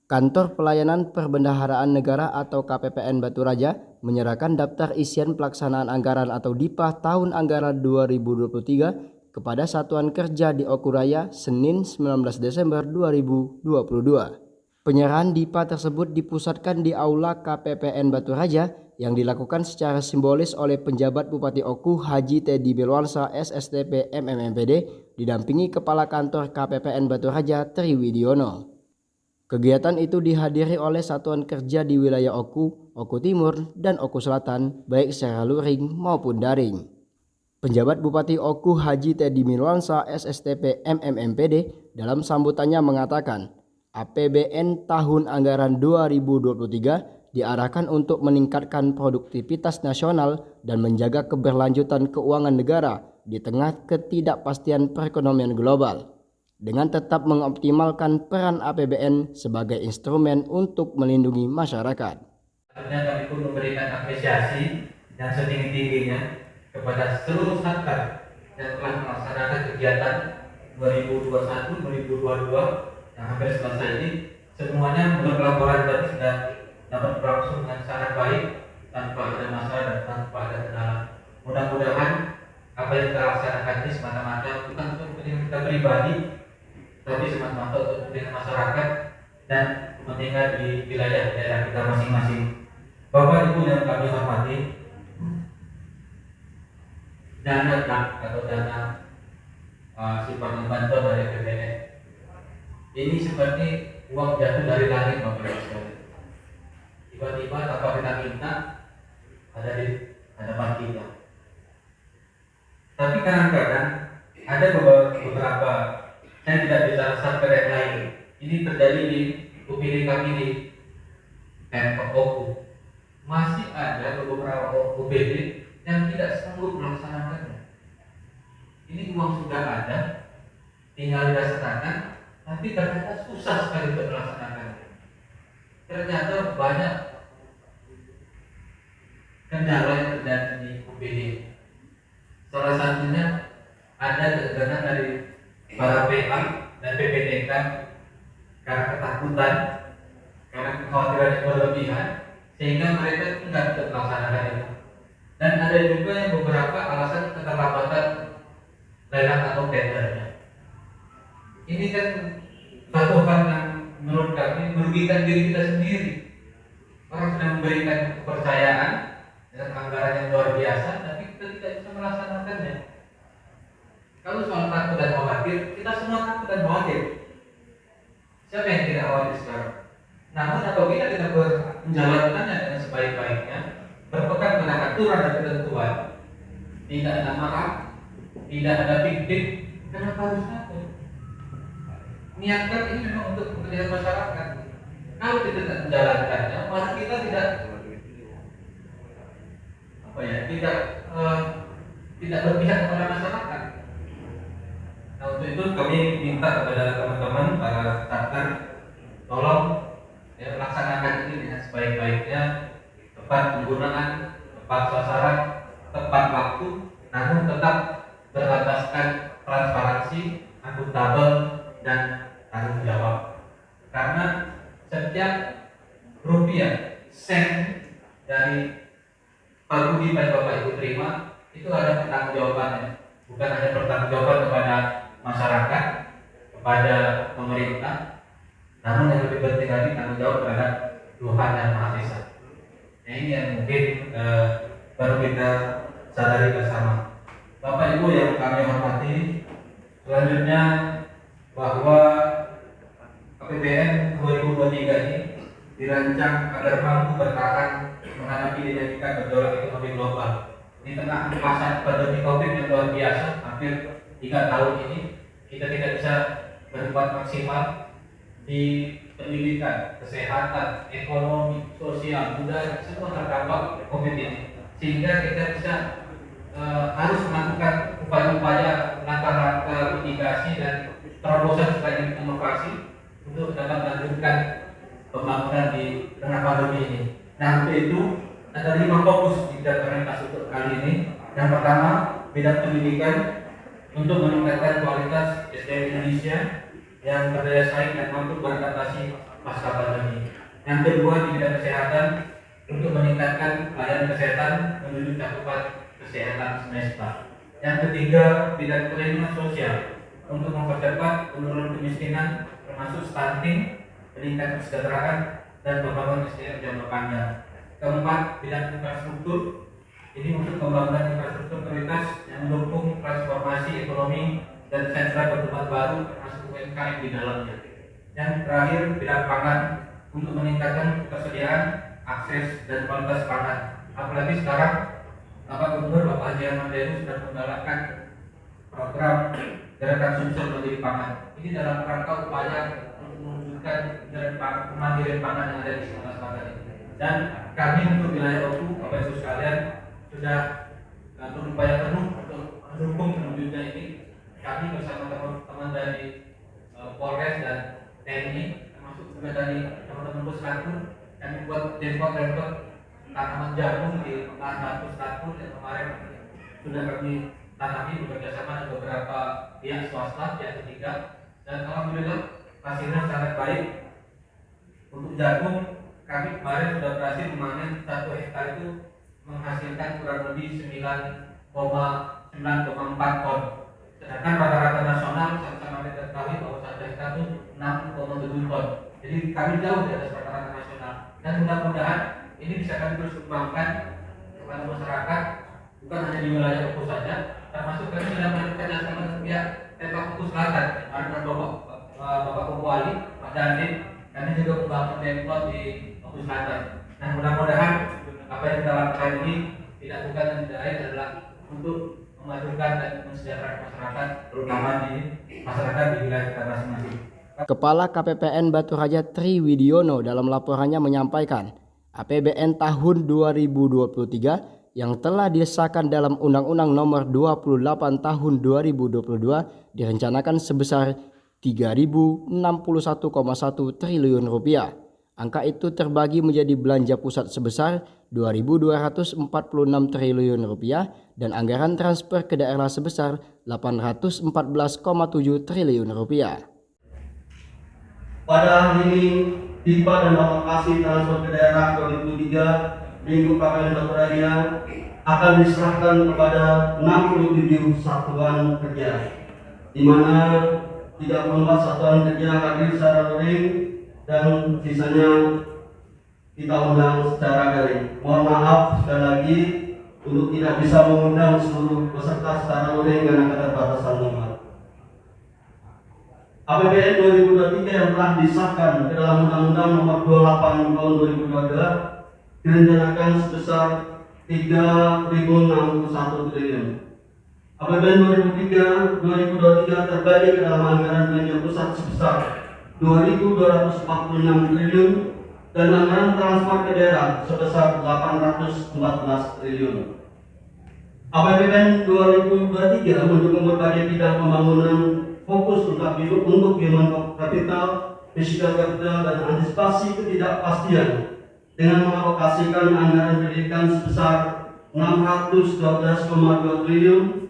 Kantor Pelayanan Perbendaharaan Negara atau KPPN Batu Raja menyerahkan daftar isian pelaksanaan anggaran atau DIPA tahun anggaran 2023 kepada Satuan Kerja di Okuraya Senin 19 Desember 2022. Penyerahan DIPA tersebut dipusatkan di Aula KPPN Batu Raja yang dilakukan secara simbolis oleh penjabat Bupati Oku Haji Teddy Milwansa SSTP MMMPD didampingi Kepala Kantor KPPN Batu Raja Tri Widiono. Kegiatan itu dihadiri oleh satuan kerja di wilayah Oku, Oku Timur, dan Oku Selatan, baik secara luring maupun daring. Penjabat Bupati Oku Haji Teddy Milwansa SSTP MMMPD dalam sambutannya mengatakan, APBN tahun anggaran 2023 diarahkan untuk meningkatkan produktivitas nasional dan menjaga keberlanjutan keuangan negara di tengah ketidakpastian perekonomian global, dengan tetap mengoptimalkan peran APBN sebagai instrumen untuk melindungi masyarakat. Tentunya kami pun memberikan apresiasi yang setinggi-tingginya kepada seluruh satker yang telah melaksanakan kegiatan 2021-2022 yang hampir selesai ini. Semuanya menurut laporan tadi sudah dapat berlangsung dengan sangat baik tanpa ada masalah dan tanpa ada kendala. Mudah-mudahan apa yang kita laksanakan ini semata-mata bukan untuk kepentingan kita pribadi, tapi semata-mata untuk kepentingan masyarakat dan kepentingan di wilayah daerah kita masing-masing. Bapak Ibu yang kami hormati, dana atau dana simpanan bantuan dari APBN ini seperti uang jatuh dari langit, Bapak Ibu sekalian. Tiba-tiba tanpa kita minta ada di hadapan kita. Tapi kadang-kadang ada beberapa, saya tidak bisa satker yang lain. Ini terjadi di UPD kami di Pemkab Oku. Masih ada beberapa UPD yang tidak sanggup melaksanakannya. Ini uang sudah ada, tinggal dilaksanakan, tapi ternyata susah sekali untuk melaksanakannya. Ternyata banyak kendala yang terjadi di UPD. Salah satunya ada kegagalan dari para PA dan PPTK karena ketakutan, karena kekhawatiran yang berlebihan, sehingga mereka tidak bisa melaksanakan itu. Dan ada juga yang beberapa alasan keterlambatan lelang atau tendernya. Ini kan satu hal yang menurut kami merugikan diri kita sendiri. Orang sudah memberikan kepercayaan dengan anggaran yang luar biasa, tapi kita tidak bisa melaksanakannya. Kalau soal takut dan khawatir, kita semua takut dan khawatir. Siapa yang tidak khawatir sekarang? Namun apabila kita menjalankannya dengan sebaik-baiknya, berpegang pada aturan dan ketentuan, tidak ada marah, tidak ada pik-pik, kenapa harus takut? Niatkan ini memang untuk kepentingan masyarakat. Kalau kita tidak menjalankannya, maka kita tidak tidak berpihak kepada masyarakat. Nah, untuk itu kami minta kepada teman-teman para satker, tolong laksanakan ini dengan sebaik-baiknya, tepat penggunaan, tepat sasaran, tepat waktu, namun tetap berlandaskan transparansi, akuntabel, dan tanggung jawab. Karena setiap rupiah, sen dari pagudi yang Bapak Ibu terima itu ada pertanggungjawabannya, bukan hanya pertanggungjawaban kepada masyarakat, kepada pemerintah, namun yang lebih penting lagi tanggung jawab terhadap Tuhan yang Maha Esa. Nah, ini yang mungkin baru kita sadari bersama. Bapak Ibu yang kami hormati, selanjutnya bahwa APBN 2023 ini dirancang agar mampu bertahan menghadapi dinamika gejolak ekonomi global. Di tengah masa pandemi Covid yang luar biasa, hampir 3 tahun ini kita tidak bisa berbuat maksimal di pendidikan, kesehatan, ekonomi, sosial, budaya, semua terdampak Covid ini. Sehingga kita bisa harus melakukan upaya-upaya langkah-langkah mitigasi dan terobosan sekaligus inovasi untuk dapat melanjutkan pembangunan di tengah pandemi ini. Nah, untuk itu ada 5 fokus di bidang prioritas untuk kali ini. Yang pertama, bidang pendidikan untuk meningkatkan kualitas SDM Indonesia yang berdaya saing dan mampu beradaptasi pasca pandemi. Yang kedua di bidang kesehatan untuk meningkatkan pelayanan kesehatan menuju cakupan kesehatan semesta. Yang ketiga bidang perlindungan sosial untuk mempercepat penurunan kemiskinan termasuk stunting, peningkatan kesejahteraan dan pembangunan SDM jangka panjang. Keempat bidang infrastruktur ini untuk pembangunan infrastruktur prioritas yang mendukung transformasi ekonomi dan sentra pertumbuhan baru termasuk UMKM di dalamnya. Yang terakhir bidang pangan untuk meningkatkan ketersediaan, akses dan kualitas pangan. Apalagi sekarang Bapak Gubernur Bapak Haji Ahmad Heru sudah menggalakkan program gerakan sumsel mandiri pangan. Ini dalam rangka upaya untuk mewujudkan kemandirian pangan yang ada di Sumatera Selatan ini. Dan kami untuk wilayah Oku, Bapak Ibu sekalian, sudah berupaya penuh untuk mendukung mewujudnya ini. Kami bersama teman-teman dari Polres dan TNI, termasuk juga dari teman-teman Puslatu, kami buat depot-depot tanaman jagung di Puslatu yang kemarin sudah kami tanami bekerjasama dengan beberapa pihak swasta, pihak ketiga, dan alhamdulillah hasilnya sangat baik. Untuk jagung kami kemarin sudah berhasil memanen 1 hektar itu menghasilkan kurang lebih 9,4 ton. Sedangkan rata-rata nasional sama-sama kita ketahui bahwa 1 hektar itu 6,7 ton. Jadi kami jauh di atas rata-rata nasional. Dan mudah-mudahan ini bisa kami terus kembangkan kepada masyarakat, bukan hanya di wilayah Oku saja, termasuk kami sudah bekerja sama dengan pihak Tembak Oku Selatan, dengan Bapak Kumpuli, Pak Dandim, kami juga membangun templot di Oku Selatan. Dan mudah-mudahan apa yang kita lakukan ini tidak bukan dan tidak lain adalah untuk memajukan dan mensejahterakan masyarakat, terutama di masyarakat di wilayah kita masing-masing. Kepala KPPN Batu Raja Tri Widiono dalam laporannya menyampaikan APBN tahun 2023 yang telah disahkan dalam Undang-Undang Nomor 28 Tahun 2022 direncanakan sebesar 3.061,1 triliun rupiah. Angka itu terbagi menjadi belanja pusat sebesar 2.246 triliun rupiah dan anggaran transfer ke daerah sebesar 814,7 triliun rupiah. Pada hari ini, tiba dan alokasi transfer ke daerah 2003 Lingkup KPPN Batu Raja akan diserahkan kepada 67 satuan kerja, di mana 34 satuan kerja hadir secara luring dan sisanya kita undang secara daring. Mohon maaf sekali lagi untuk tidak bisa mengundang seluruh peserta secara luring karena keterbatasan nomor. APBN 2023 yang telah disahkan ke dalam Undang-Undang Nomor 28 Tahun 2022 direncanakan sebesar 3.061 triliun. APBN 2023 terbagi ke dalam anggaran belanja pusat sebesar 2.246 triliun dan anggaran transfer ke daerah sebesar 814 triliun. APBN 2023 mendukung berbagai bidang pembangunan fokus untuk human capital, physical capital, dan antisipasi ketidakpastian dengan mengalokasikan anggaran pendidikan sebesar 612,2 triliun,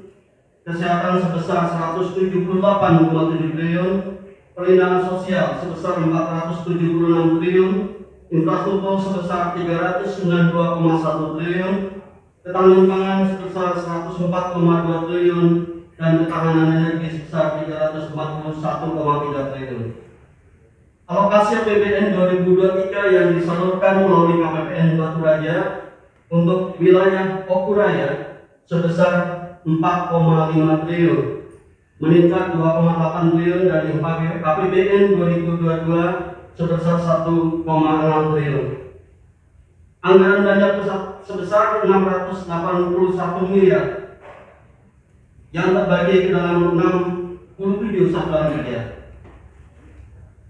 kesehatan sebesar 178,7 triliun, perlindungan sosial sebesar 476 triliun, infrastruktur sebesar 392,1 triliun, ketahanan pangan sebesar 104,2 triliun, dan ketahanan energi sebesar 341,3 triliun. Alokasi APBN 2023 yang disalurkan melalui KPPN Batu Raja untuk wilayah Oku Raya sebesar 4,5 triliun, meningkat 2,8 triliun dari APBN 2022 sebesar 1,6 triliun. Anggaran belanja pusat sebesar 681 miliar yang terbagi ke dalam 67 satuan kerja.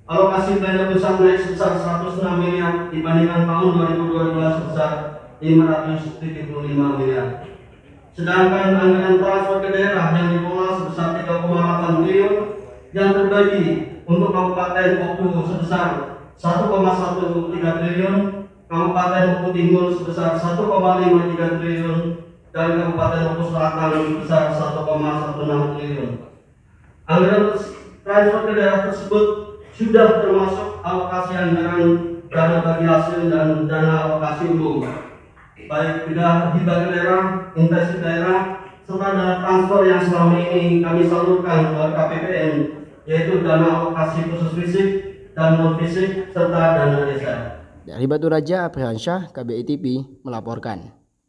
Alokasi belanja pusat naik sebesar 106 miliar dibandingkan tahun 2022 sebesar 575 miliar. Sedangkan anggaran transfer ke daerah yang dikelola sebesar 3,8 triliun yang terbagi untuk Kabupaten Oku sebesar 1,13 triliun, Kabupaten Oku Timur sebesar 1,53 triliun, dan Kabupaten Oku Selatan sebesar 1,16 triliun. Anggaran transfer ke daerah tersebut sudah termasuk alokasi anggaran dana bagi hasil dan dana alokasi umum, baik sudah hibah daerah, intensif daerah, serta dana transfer yang selama ini kami salurkan ke KPPN, yaitu dana alokasi khusus fisik dan non fisik serta dana desa. Dari Batu Raja, Apriansyah, KBI TV melaporkan.